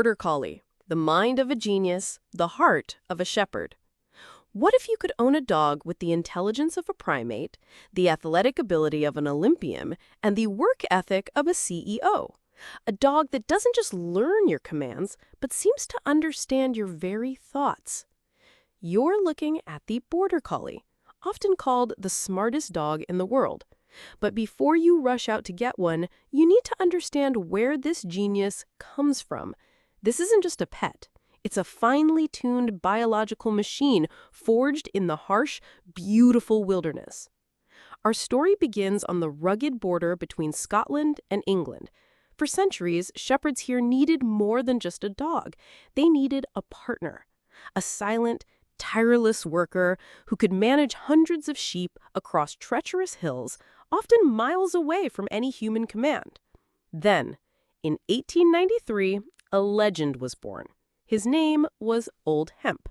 Border Collie, the mind of a genius, the heart of a shepherd. What if you could own a dog with the intelligence of a primate, the athletic ability of an Olympian, and the work ethic of a CEO? A dog that doesn't just learn your commands, but seems to understand your very thoughts. You're looking at the Border Collie, often called the smartest dog in the world. But before you rush out to get one, you need to understand where this genius comes from. This isn't just a pet. It's a finely tuned biological machine forged in the harsh, beautiful wilderness. Our story begins on the rugged border between Scotland and England. For centuries, shepherds here needed more than just a dog. They needed a partner, a silent, tireless worker who could manage hundreds of sheep across treacherous hills, often miles away from any human command. Then, in 1893, a legend was born. His name was Old Hemp.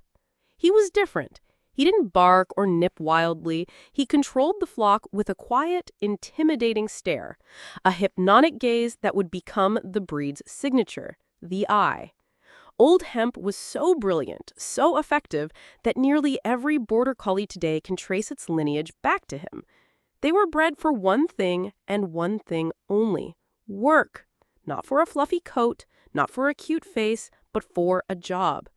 He was different. He didn't bark or nip wildly. He controlled the flock with a quiet, intimidating stare, a hypnotic gaze that would become the breed's signature, the eye. Old Hemp was so brilliant, so effective, that nearly every Border Collie today can trace its lineage back to him. They were bred for one thing and one thing only: work. Not for a fluffy coat, not for a cute face, but for a job.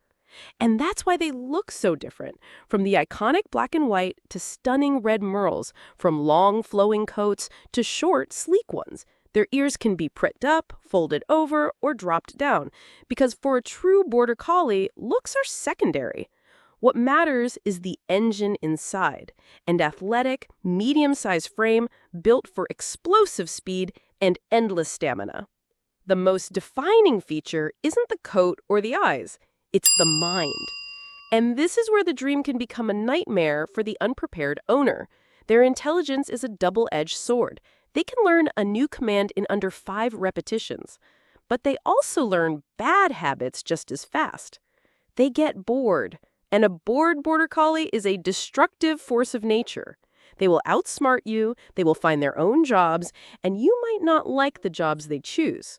And that's why they look so different, from the iconic black and white to stunning red merles, from long flowing coats to short, sleek ones. Their ears can be pricked up, folded over, or dropped down, because for a true Border Collie, looks are secondary. What matters is the engine inside, an athletic, medium-sized frame built for explosive speed and endless stamina. The most defining feature isn't the coat or the eyes, it's the mind. And this is where the dream can become a nightmare for the unprepared owner. Their intelligence is a double-edged sword. They can learn a new command in under 5 repetitions, but they also learn bad habits just as fast. They get bored, and a bored Border Collie is a destructive force of nature. They will outsmart you, they will find their own jobs, and you might not like the jobs they choose.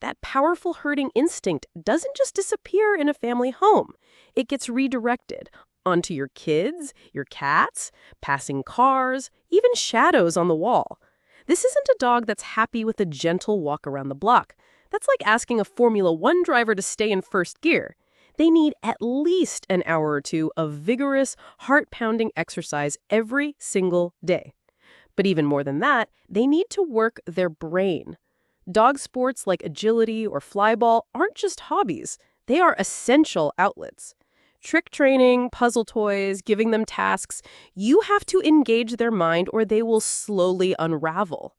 That powerful herding instinct doesn't just disappear in a family home. It gets redirected onto your kids, your cats, passing cars, even shadows on the wall. This isn't a dog that's happy with a gentle walk around the block. That's like asking a Formula One driver to stay in first gear. They need at least an hour or two of vigorous, heart-pounding exercise every single day. But even more than that, they need to work their brain. Dog sports like agility or flyball aren't just hobbies. They are essential outlets. Trick training, puzzle toys, giving them tasks, you have to engage their mind or they will slowly unravel.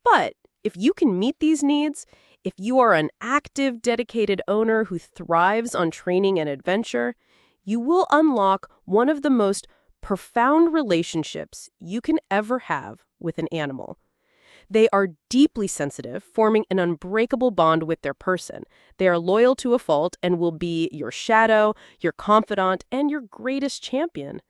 But if you can meet these needs, if you are an active, dedicated owner who thrives on training and adventure, you will unlock one of the most profound relationships you can ever have with an animal. They are deeply sensitive, forming an unbreakable bond with their person. They are loyal to a fault and will be your shadow, your confidant, and your greatest champion.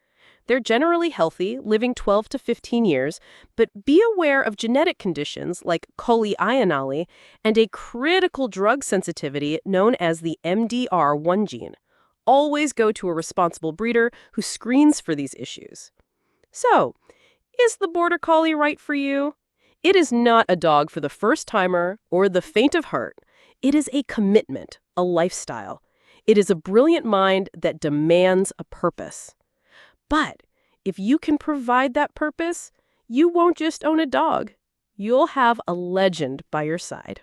They're generally healthy, living 12 to 15 years, but be aware of genetic conditions like Collie and a critical drug sensitivity known as the MDR1 gene. Always go to a responsible breeder who screens for these issues. So, is the Border Collie right for you? It is not a dog for the first-timer or the faint of heart. It is a commitment, a lifestyle. It is a brilliant mind that demands a purpose. But if you can provide that purpose, you won't just own a dog. You'll have a legend by your side.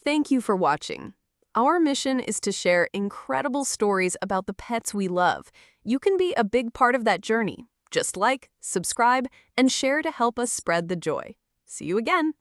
Thank you for watching. Our mission is to share incredible stories about the pets we love. You can be a big part of that journey. Just like, subscribe, and share to help us spread the joy. See you again.